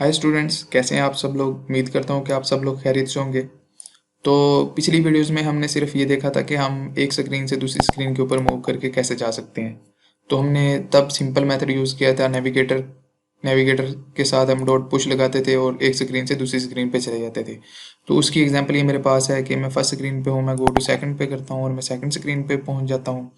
Hi students, कैसे हैं आप सब लोग। उम्मीद करता हूँ कि आप सब लोग खैरियत से होंगे। तो पिछली वीडियोस में हमने सिर्फ ये देखा था कि हम एक स्क्रीन से दूसरी स्क्रीन के ऊपर मूव करके कैसे जा सकते हैं। तो हमने तब सिंपल मेथड यूज़ किया था, नेविगेटर नेविगेटर के साथ हम डॉट पुश लगाते थे और एक स्क्रीन से दूसरी स्क्रीन पे चले जाते थे। तो उसकी एग्जांपल ये मेरे पास है कि मैं फर्स्ट स्क्रीन पे हूँ, मैं गो टू सेकंड पे करता हूँ और मैं सेकंड स्क्रीन पे पहुँच जाता हूँ।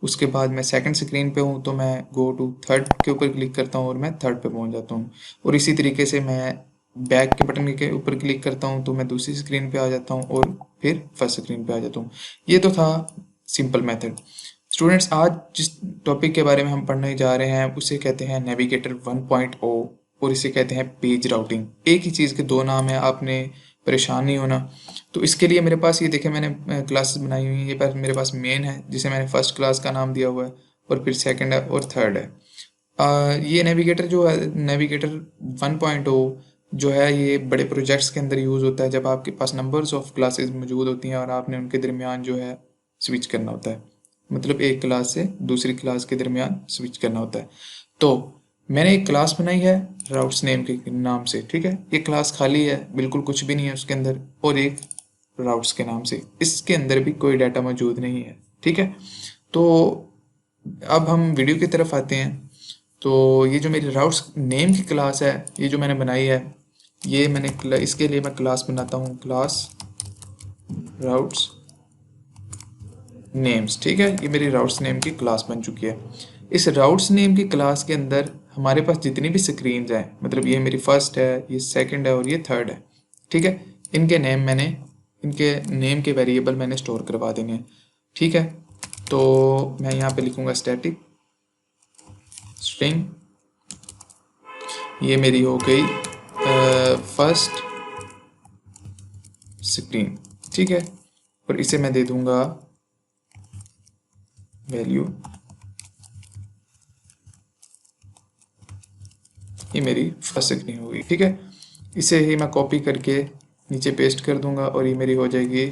उसके बाद मैं सेकंड स्क्रीन पे हूँ तो मैं गो टू थर्ड के ऊपर क्लिक करता हूँ और मैं थर्ड पे पहुँच जाता हूँ। और इसी तरीके से मैं बैक के बटन के ऊपर क्लिक करता हूँ तो मैं दूसरी स्क्रीन पे आ जाता हूँ और फिर फर्स्ट स्क्रीन पे आ जाता हूँ। ये तो था सिंपल मेथड। स्टूडेंट्स, आज जिस टॉपिक के बारे में हम पढ़ने जा रहे हैं उसे कहते हैं नेविगेटर 1.0 और इसे कहते हैं पेज राउटिंग। एक ही चीज़ के दो नाम है, आपने परेशान नहीं होना। तो इसके लिए मेरे पास ये देखें, मैंने क्लासेस बनाई हुई हैं। ये पर मेरे पास मेन है जिसे मैंने फर्स्ट क्लास का नाम दिया हुआ है और फिर सेकंड है और थर्ड है। ये नेविगेटर जो है, नेविगेटर 1.0 जो है, ये बड़े प्रोजेक्ट्स के अंदर यूज़ होता है जब आपके पास नंबर्स ऑफ क्लासेस मौजूद होती हैं और आपने उनके दरमियान जो है स्विच करना होता है। मतलब एक क्लास से दूसरी क्लास के दरमियान स्विच करना होता है। तो मैंने एक क्लास बनाई है राउट्स नेम के नाम से, ठीक है। ये क्लास खाली है, बिल्कुल कुछ भी नहीं है उसके अंदर, और एक राउट्स के नाम से, इसके अंदर भी कोई डाटा मौजूद नहीं है, ठीक है। तो अब हम वीडियो की तरफ आते हैं। तो ये जो मेरी राउट्स नेम की क्लास है, ये जो मैंने बनाई है, ये मैंने इसके लिए मैं क्लास बनाता हूँ, क्लास राउट्स नेम्स, ठीक है। ये मेरी राउट्स नेम की क्लास बन चुकी है। इस राउट्स नेम की क्लास के अंदर हमारे पास जितनी भी स्क्रीन्स हैं, मतलब ये मेरी फर्स्ट है, ये सेकंड है और ये थर्ड है, ठीक है। इनके नेम के वेरिएबल मैंने स्टोर करवा देंगे हैं, ठीक है। तो मैं यहाँ पे लिखूँगा स्टैटिक स्ट्रिंग, ये मेरी हो गई फर्स्ट स्क्रीन, ठीक है। और इसे मैं दे दूंगा वैल्यू, ये मेरी फर्स्ट स्क्रीन होगी, ठीक है। इसे ही मैं कॉपी करके नीचे पेस्ट कर दूंगा और ये मेरी हो जाएगी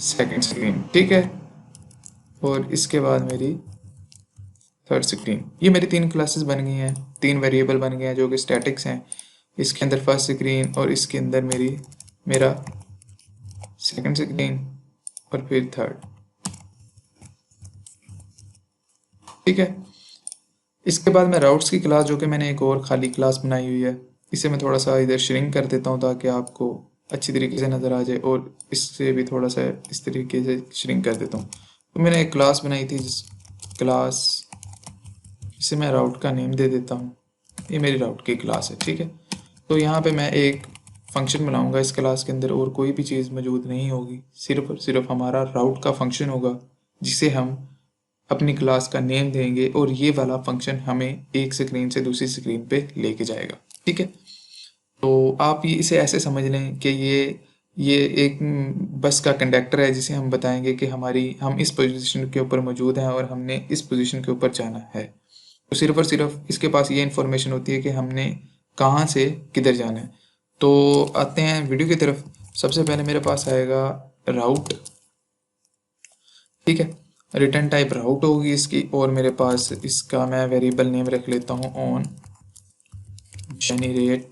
सेकंड स्क्रीन, ठीक है। और इसके बाद मेरी थर्ड स्क्रीन। ये मेरी तीन क्लासेस बन गई हैं, तीन वेरिएबल बन गए हैं जो कि स्टैटिक्स हैं। इसके अंदर फर्स्ट स्क्रीन और इसके अंदर मेरा सेकंड स्क्रीन और फिर थर्ड, ठीक है। इसके बाद मैं राउट्स की क्लास, जो कि मैंने एक और खाली क्लास बनाई हुई है, इसे मैं थोड़ा सा इधर श्रिंक कर देता हूँ ताकि आपको अच्छी तरीके से नज़र आ जाए, और इससे भी थोड़ा सा इस तरीके से श्रिंक कर देता हूँ। तो मैंने एक क्लास बनाई थी, जिस क्लास, इसे मैं राउट का नेम दे देता हूँ। ये मेरी राउट की क्लास है, ठीक है। तो यहाँ पे मैं एक फंक्शन बनाऊंगा इस क्लास के अंदर, और कोई भी चीज़ मौजूद नहीं होगी, सिर्फ और सिर्फ हमारा राउट का फंक्शन होगा जिसे हम अपनी क्लास का नेम देंगे, और ये वाला फंक्शन हमें एक स्क्रीन से दूसरी स्क्रीन पे लेके जाएगा, ठीक है। तो आप ये इसे ऐसे समझ लें कि ये एक बस का कंडक्टर है जिसे हम बताएंगे कि हम इस पोजीशन के ऊपर मौजूद हैं और हमने इस पोजीशन के ऊपर जाना है। तो सिर्फ और सिर्फ इसके पास ये इन्फॉर्मेशन होती है कि हमने कहाँ से किधर जाना है। तो आते हैं वीडियो की तरफ। सबसे पहले मेरे पास आएगा राउट, ठीक है। रिटर्न टाइप राउट होगी इसकी, और मेरे पास इसका मैं वेरिएबल नेम रख लेता हूँ ऑन जेनरेट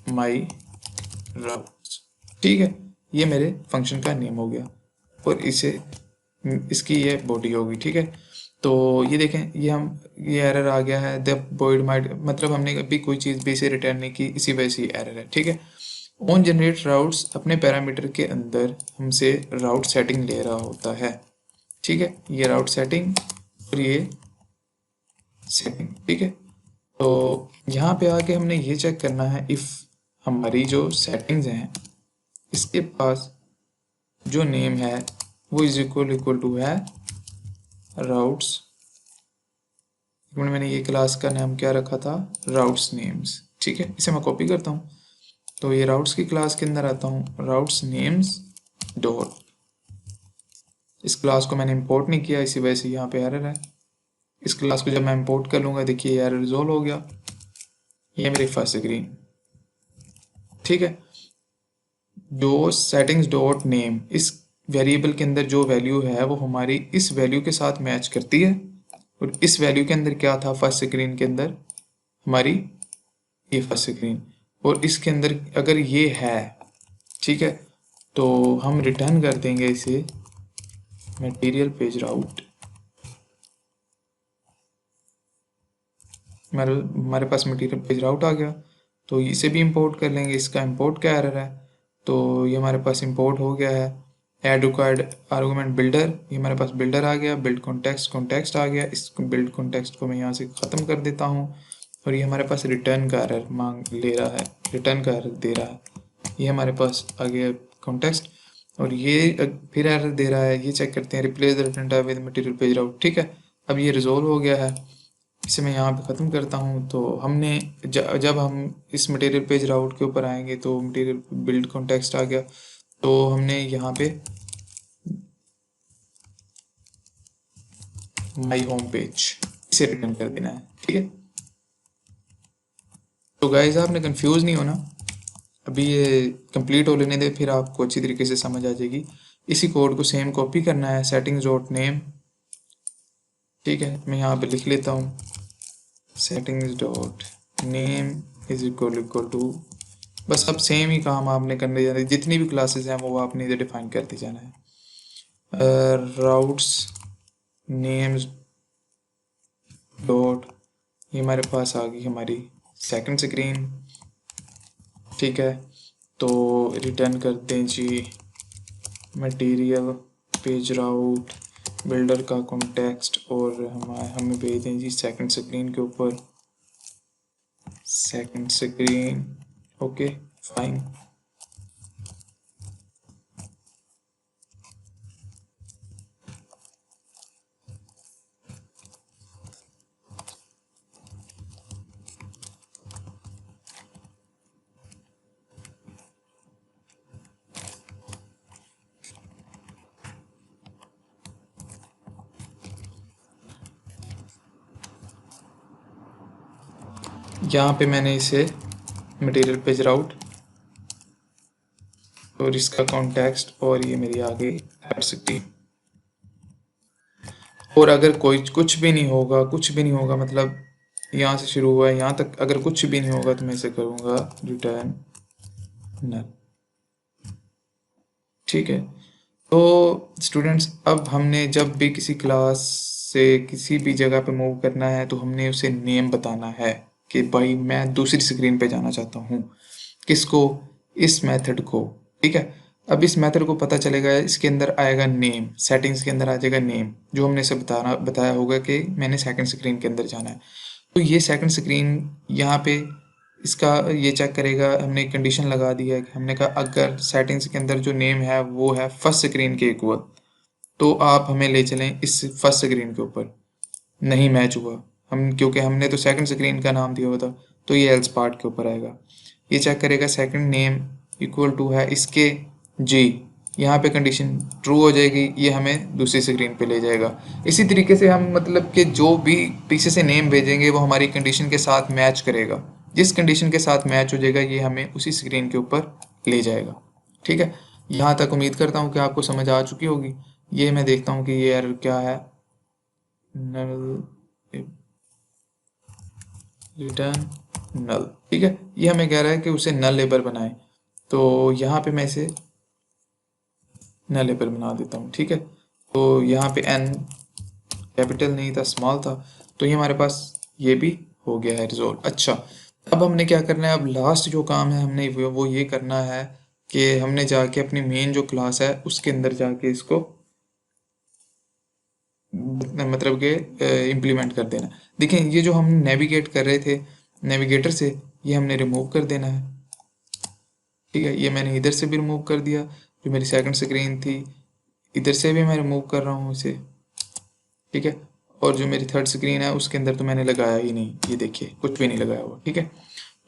माई राउट्स, ठीक है। ये मेरे फंक्शन का नेम हो गया और इसकी ये बॉडी होगी, ठीक है। तो ये देखें, ये एरर आ गया है, द वॉइड माइट, मतलब हमने अभी कोई चीज़ भी से रिटर्न नहीं की, इसी वजह से एरर है, ठीक है। ऑन जनरेट राउट्स अपने पैरामीटर के अंदर हमसे राउट सेटिंग ले रहा होता है, ठीक है। ये राउट सेटिंग और ये सेटिंग, ठीक है। तो यहाँ पे आके हमने ये चेक करना है इफ़ हमारी जो सेटिंग्स हैं इसके पास जो नेम है वो इक्वल टू है राउट्स। मैंने ये क्लास का नाम क्या रखा था, राउट्स नेम्स, ठीक है। इसे मैं कॉपी करता हूँ, तो ये राउट्स की क्लास के अंदर आता हूँ, राउट्स नेम्स डॉट, इस क्लास को मैंने इंपोर्ट नहीं किया, इसी वजह से यहाँ पे एरर है। इस क्लास को जब मैं इंपोर्ट कर लूँगा, देखिए एरर रिजॉल्व हो गया। ये मेरी फर्स्ट स्क्रीन, ठीक है। जो सेटिंग्स डॉट नेम, इस वेरिएबल के अंदर जो वैल्यू है वो हमारी इस वैल्यू के साथ मैच करती है, और इस वैल्यू के अंदर क्या था, फर्स्ट स्क्रीन के अंदर हमारी ये फर्स्ट स्क्रीन, और इसके अंदर अगर ये है, ठीक है, तो हम रिटर्न कर देंगे इसे मटेरियल पेज राउट। हमारे पास मटेरियल पेज राउट आ गया, तो इसे भी इंपोर्ट कर लेंगे। इसका इंपोर्ट क्या एरर है, तो ये हमारे पास इंपोर्ट हो गया है। ऐड रिक्वायर्ड आर्गुमेंट बिल्डर, ये हमारे पास बिल्डर आ गया। बिल्ड कॉन्टेक्स्ट आ गया। इस बिल्ड कॉन्टेक्स्ट को मैं यहाँ से ख़त्म कर देता हूँ, और ये हमारे पास रिटर्न का एरर मांग ले रहा है, रिटर्न का एरर दे रहा है। ये हमारे पास आ गया कॉन्टेक्स्ट, और ये फिर एरर दे रहा है। ये चेक करते हैं, replace the return type with material page route. ठीक है, अब ये रिजोल्व हो गया है। इसे मैं यहाँ पे ख़त्म करता हूँ। तो हमने जब हम इस मटेरियल पेज राउट के ऊपर आएंगे तो मटेरियल बिल्ड कॉन्टेक्स्ट आ गया, तो हमने यहाँ पे माई होम पेज इसे रिटर्न कर देना है। ठीक है, तो गाइस आपने कंफ्यूज नहीं होना, अभी ये कंप्लीट हो लेने दे, फिर आपको अच्छी तरीके से समझ आ जाएगी। इसी कोड को सेम कॉपी करना है, सेटिंग्स डॉट नेम। ठीक है, मैं यहाँ पे लिख लेता हूँ settings dot name is equal to, बस अब सेम ही काम आपने करने जाना है। जितनी भी क्लासेस हैं वो आपने इधर डिफाइन करते जाना है। राउट्स नेम्स डॉट, ये हमारे पास आ गई हमारी सेकंड स्क्रीन। ठीक है, तो रिटर्न करते हैं जी मटेरियल पेज राउट बिल्डर का कॉन्टेक्स्ट, और हमें भेज दें जी सेकंड स्क्रीन के ऊपर, सेकंड स्क्रीन। Okay fine. यहाँ पे मैंने इसे मटेरियल पेज राउट और इसका कॉन्टेक्स्ट, और ये मेरी आ गई एड। और अगर कोई कुछ भी नहीं होगा, कुछ भी नहीं होगा, मतलब यहाँ से शुरू हुआ है यहाँ तक, अगर कुछ भी नहीं होगा तो मैं इसे करूँगा रिटर्न नल। ठीक है, तो स्टूडेंट्स अब हमने जब भी किसी क्लास से किसी भी जगह पे मूव करना है तो हमने उसे नेम बताना है कि भाई मैं दूसरी स्क्रीन पे जाना चाहता हूँ। किसको, इस मेथड को। ठीक है, अब इस मेथड को पता चलेगा, इसके अंदर आएगा नेम, सेटिंग्स के अंदर आ जाएगा नेम, जो हमने इसे बताया होगा कि मैंने सेकंड स्क्रीन के अंदर जाना है। तो ये सेकंड स्क्रीन यहाँ पे इसका ये चेक करेगा। हमने एक कंडीशन लगा दी है कि हमने कहा अगर सेटिंग्स के अंदर जो नेम है वो है फर्स्ट स्क्रीन के इक्वल, तो आप हमें ले चलें इस फर्स्ट स्क्रीन के ऊपर। नहीं मैच हुआ हम, क्योंकि हमने तो सेकंड स्क्रीन का नाम दिया हुआ था, तो ये एल्स पार्ट के ऊपर आएगा। ये चेक करेगा सेकंड नेम इक्वल टू है इसके जी, यहाँ पे कंडीशन ट्रू हो जाएगी, ये हमें दूसरी स्क्रीन पे ले जाएगा। इसी तरीके से हम मतलब कि जो भी पीछे से नेम भेजेंगे वो हमारी कंडीशन के साथ मैच करेगा। जिस कंडीशन के साथ मैच हो जाएगा ये हमें उसी स्क्रीन के ऊपर ले जाएगा। ठीक है, यहाँ तक उम्मीद करता हूँ कि आपको समझ आ चुकी होगी। ये मैं देखता हूँ कि ये एरर क्या है, नल रिटर्न नल। ठीक है, ये हमें कह रहा है कि उसे नल लेबल बनाए, तो यहाँ पे मैं इसे नल लेबल बना देता हूँ। ठीक है, तो यहाँ पे एन कैपिटल नहीं था, स्मॉल था, तो ये हमारे पास ये भी हो गया है रिजोल्व। अच्छा, अब हमने क्या करना है, अब लास्ट जो काम है हमने वो ये करना है कि हमने जाके अपनी मेन जो क्लास है उसके अंदर जाके इसको मतलब कि इम्प्लीमेंट कर देना। देखें, ये जो हम नेविगेट कर रहे थे नेविगेटर से, ये हमने रिमूव कर देना है। ठीक है, ये मैंने इधर से भी रिमूव कर दिया, जो मेरी सेकंड स्क्रीन थी इधर से भी मैं रिमूव कर रहा हूँ इसे। ठीक है, और जो मेरी थर्ड स्क्रीन है उसके अंदर तो मैंने लगाया ही नहीं, ये देखिए कुछ भी नहीं लगाया हुआ। ठीक है,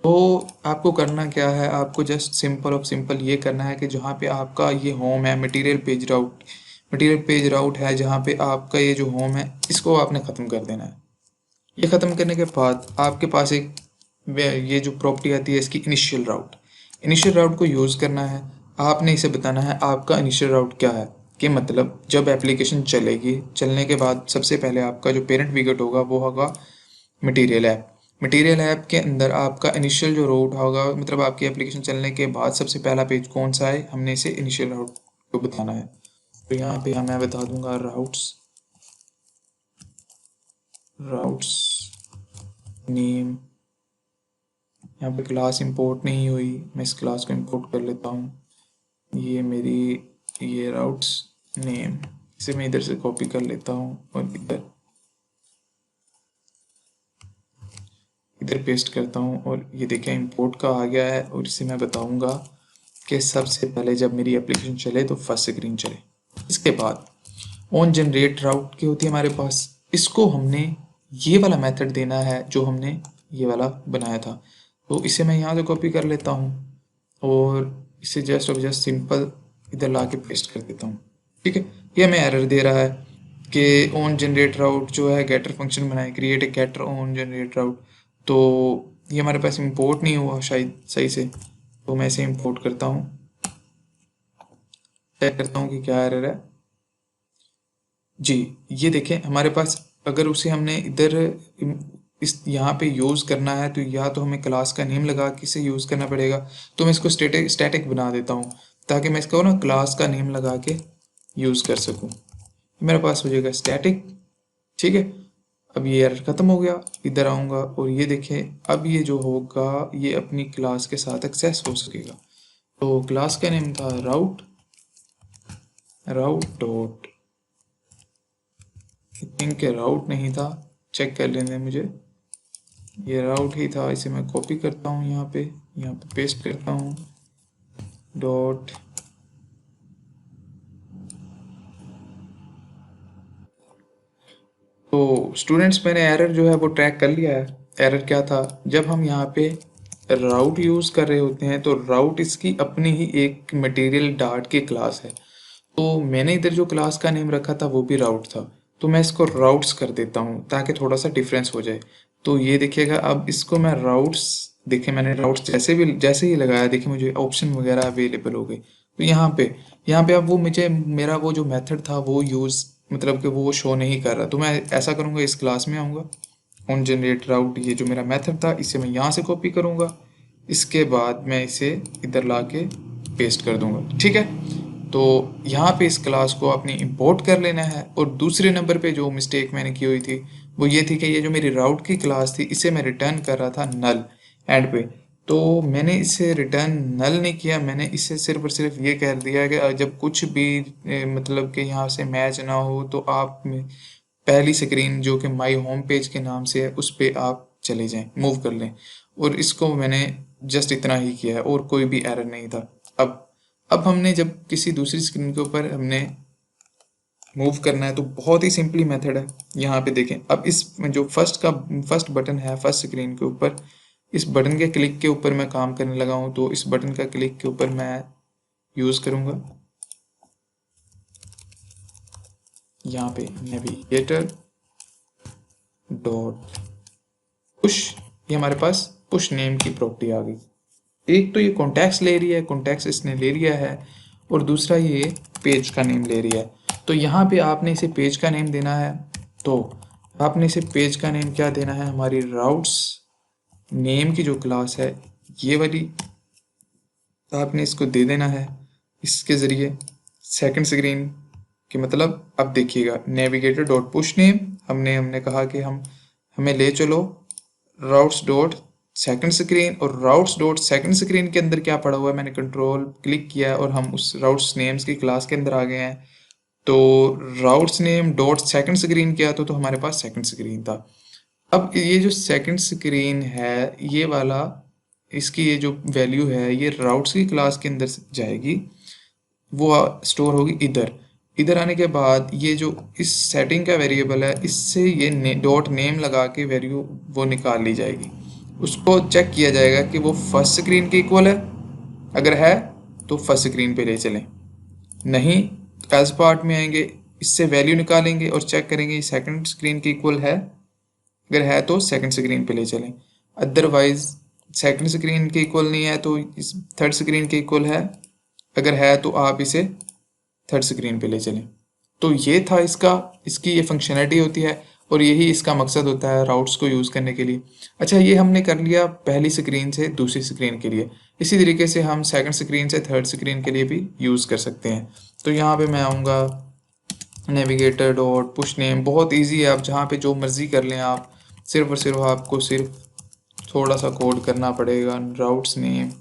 तो आपको करना क्या है, आपको जस्ट सिंपल और सिंपल ये करना है कि जहाँ पे आपका ये होम है मटेरियल पेज राउट है, जहाँ पे आपका ये जो होम है इसको आपने ख़त्म कर देना है। ये ख़त्म करने के बाद आपके पास एक ये जो प्रॉपर्टी आती है इसकी इनिशियल राउट को यूज़ करना है। आपने इसे बताना है आपका इनिशियल राउट क्या है, कि मतलब जब एप्लीकेशन चलेगी, चलने के बाद सबसे पहले आपका जो पेरेंट विकेट होगा वो होगा मटेरियल ऐप, मटेरियल ऐप के अंदर आपका इनिशियल जो रूट होगा, मतलब आपकी एप्लीकेशन चलने के बाद सबसे पहला पेज कौन सा है, हमने इसे इनिशियल राउट को बताना है। तो यहाँ पे मैं बता दूंगा राउट्स नेम। यहाँ पे क्लास इंपोर्ट नहीं हुई, मैं इस क्लास को इंपोर्ट कर लेता हूँ। ये मेरी ये राउट्स नेम, इसे मैं इधर से कॉपी कर लेता हूँ और इधर पेस्ट करता हूँ। और ये देखिए इंपोर्ट का आ गया है। और इसे मैं बताऊँगा कि सबसे पहले जब मेरी एप्लीकेशन चले तो फर्स्ट स्क्रीन चले। इसके बाद ऑन जनरेट राउट की होती है हमारे पास, इसको हमने ये वाला मेथड देना है जो हमने ये वाला बनाया था। तो इसे मैं यहाँ से कॉपी कर लेता हूँ और इसे जस्ट और जस्ट सिंपल इधर ला के पेस्ट कर देता हूँ। ठीक है, ये हमें एरर दे रहा है कि ऑन जनरेट राउट जो है गेटर फंक्शन बनाए, create a getter on generate route. तो ये हमारे पास इंपोर्ट नहीं हुआ शायद सही से, तो मैं इसे इंपोर्ट करता हूँ, चेक करता हूँ कि क्या एरर है। जी, ये देखें हमारे पास अगर उसे हमने इधर इस यहाँ पे यूज़ करना है तो या तो हमें क्लास का नेम लगा के इसे यूज़ करना पड़ेगा। तो मैं इसको स्टैटिक बना देता हूँ ताकि मैं इसको ना क्लास का नेम लगा के यूज़ कर सकूँ। मेरे पास हो जाएगा स्टैटिक। ठीक है, अब ये एरर ख़त्म हो गया। इधर आऊँगा और ये देखें अब ये जो होगा ये अपनी क्लास के साथ एक्सेस हो सकेगा। तो क्लास का नेम था राउट डॉट, थिंक के राउट नहीं था, चेक कर लेने मुझे, ये राउट ही था। इसे मैं कॉपी करता हूँ, यहाँ पे पेस्ट करता हूँ डॉट। तो स्टूडेंट्स मैंने एरर जो है वो ट्रैक कर लिया है। एरर क्या था, जब हम यहाँ पे राउट यूज़ कर रहे होते हैं तो राउट इसकी अपनी ही एक मटेरियल डार्ट की क्लास है। तो मैंने इधर जो क्लास का नेम रखा था वो भी राउट था, तो मैं इसको राउट्स कर देता हूँ ताकि थोड़ा सा डिफरेंस हो जाए। तो ये देखिएगा अब इसको मैं राउट्स, देखिए मैंने राउट्स जैसे ही लगाया, देखिए मुझे ऑप्शन वगैरह अवेलेबल हो गए। तो यहाँ पे अब वो मुझे मेरा वो जो मेथड था वो यूज़ मतलब कि वो शो नहीं कर रहा। तो मैं ऐसा करूँगा, इस क्लास में आऊँगा, ऑन जनरेट राउट ये जो मेरा मेथड था इसे मैं यहाँ से कॉपी करूँगा, इसके बाद मैं इसे इधर ला के पेस्ट कर दूँगा। ठीक है, तो यहाँ पे इस क्लास को आपने इंपोर्ट कर लेना है। और दूसरे नंबर पे जो मिस्टेक मैंने की हुई थी वो ये थी कि ये जो मेरी राउट की क्लास थी इसे मैं रिटर्न कर रहा था नल एंड पे। तो मैंने इसे रिटर्न नल नहीं किया, मैंने इसे सिर्फ और सिर्फ ये कह दिया कि जब कुछ भी मतलब कि यहाँ से मैच ना हो तो आप पहली स्क्रीन जो कि माई होम पेज के नाम से है उस पर आप चले जाएं, मूव कर लें। और इसको मैंने जस्ट इतना ही किया है और कोई भी एरर नहीं था। अब हमने जब किसी दूसरी स्क्रीन के ऊपर हमने मूव करना है तो बहुत ही सिंपली मेथड है। यहाँ पे देखें, अब इस जो फर्स्ट बटन है फर्स्ट स्क्रीन के ऊपर, इस बटन के क्लिक के ऊपर मैं काम करने लगा हूँ। तो इस बटन का क्लिक के ऊपर मैं यूज़ करूँगा यहाँ पे नेविगेटर डॉट पुश, ये हमारे पास पुश नेम की प्रॉपर्टी आ गई। एक तो ये कॉन्टेक्स्ट ले रही है, कॉन्टेक्स्ट इसने ले लिया है, और दूसरा ये पेज का नेम ले रही है। तो यहाँ पे आपने इसे पेज का नेम देना है। तो आपने इसे पेज का नेम क्या देना है, हमारी राउट्स नेम की जो क्लास है ये वाली, तो आपने इसको दे देना है इसके ज़रिए सेकंड स्क्रीन कि मतलब अब देखिएगा नेविगेटर डॉट पुश नेम, हमने कहा कि हमें ले चलो राउट्स डॉट सेकंड स्क्रीन, और राउट्स डॉट सेकंड स्क्रीन के अंदर क्या पड़ा हुआ है, मैंने कंट्रोल क्लिक किया है और हम उस राउट्स नेम्स की क्लास के अंदर आ गए हैं। तो routes name dot second screen क्या था, तो हमारे पास सेकंड स्क्रीन था। अब ये जो सेकंड स्क्रीन है ये वाला, इसकी ये जो वैल्यू है ये राउट्स की क्लास के अंदर जाएगी, वो स्टोर होगी इधर। इधर आने के बाद ये जो इस सेटिंग का वेरिएबल है इससे ये डॉट नेम लगा के वैल्यू वो निकाल ली जाएगी। उसको चेक किया जाएगा कि वो फर्स्ट स्क्रीन के इक्वल है, अगर है तो फर्स्ट स्क्रीन पे ले चलें, नहीं एल्स पार्ट में आएंगे, इससे वैल्यू निकालेंगे और चेक करेंगे सेकंड स्क्रीन के इक्वल है, अगर है तो सेकंड स्क्रीन पे ले चलें, अदरवाइज सेकंड स्क्रीन के इक्वल नहीं है तो इस थर्ड स्क्रीन के इक्वल है, अगर है तो आप इसे थर्ड स्क्रीन पे ले चलें। तो ये था इसकी ये फंक्शनैलिटी होती है। और यही इसका मकसद होता है राउट्स को यूज़ करने के लिए। अच्छा, ये हमने कर लिया पहली स्क्रीन से दूसरी स्क्रीन के लिए। इसी तरीके से हम सेकंड स्क्रीन से थर्ड स्क्रीन के लिए भी यूज़ कर सकते हैं। तो यहाँ पे मैं आऊँगा, नेविगेटर डॉट पुश नेम, बहुत इजी है, आप जहाँ पे जो मर्ज़ी कर लें आप, सिर्फ और सिर्फ आपको सिर्फ थोड़ा सा कोड करना पड़ेगा। राउट्स नेम,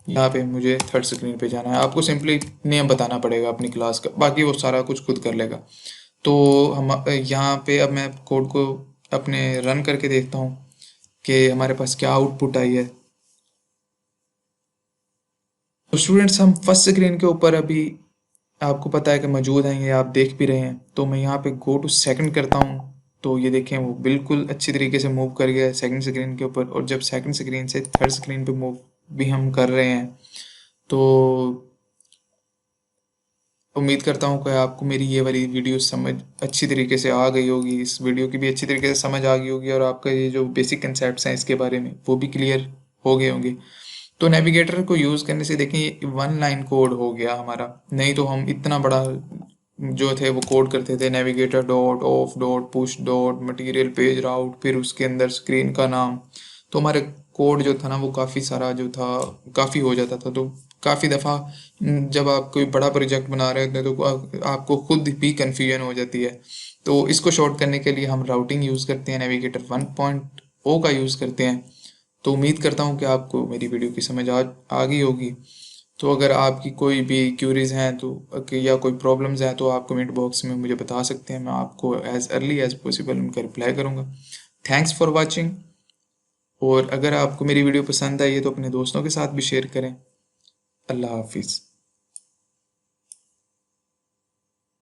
यहाँ पे मुझे थर्ड स्क्रीन पे जाना है, आपको सिंपली नेम बताना पड़ेगा अपनी क्लास का, बाकी वो सारा कुछ खुद कर लेगा। तो हम यहाँ पे अब मैं कोड को अपने रन करके देखता हूँ कि हमारे पास क्या आउटपुट आई है। तो स्टूडेंट्स, हम फर्स्ट स्क्रीन के ऊपर अभी आपको पता है कि मौजूद हैं, ये आप देख भी रहे हैं। तो मैं यहाँ पे गो टू सेकंड करता हूँ, तो ये देखें वो बिल्कुल अच्छी तरीके से मूव कर गया है सेकंड स्क्रीन के ऊपर। और जब सेकंड स्क्रीन से थर्ड स्क्रीन पे मूव भी हम कर रहे हैं, तो उम्मीद करता हूँ कि आपको मेरी ये वाली वीडियो समझ अच्छी तरीके से आ गई होगी, इस वीडियो की भी अच्छी तरीके से समझ आ गई होगी, और आपका ये जो बेसिक कंसेप्ट्स हैं इसके बारे में वो भी क्लियर हो गए होंगे। तो नेविगेटर को यूज़ करने से देखें ये वन लाइन कोड हो गया हमारा, नहीं तो हम इतना बड़ा जो थे वो कोड करते थे, navigator dot of dot push dot material page route, फिर उसके अंदर स्क्रीन का नाम। तो हमारे कोड जो था ना वो काफ़ी सारा जो था काफ़ी हो जाता था। तो काफ़ी दफ़ा जब आप कोई बड़ा प्रोजेक्ट बना रहे होते हैं तो आपको खुद भी कन्फ्यूजन हो जाती है। तो इसको शॉर्ट करने के लिए हम राउटिंग यूज़ करते हैं, नेविगेटर 1.0 का यूज़ करते हैं। तो उम्मीद करता हूँ कि आपको मेरी वीडियो की समझ आ गई होगी। तो अगर आपकी कोई भी क्यूरीज़ हैं तो या कोई प्रॉब्लम्स हैं तो आप कमेंट बॉक्स में मुझे बता सकते हैं, मैं आपको एज़ अर्ली एज़ पॉसिबल उनका रिप्लाई करूँगा। Thanks for watching. और अगर आपको मेरी वीडियो पसंद आई है तो अपने दोस्तों के साथ भी शेयर करें। अल्लाह हाफिज़।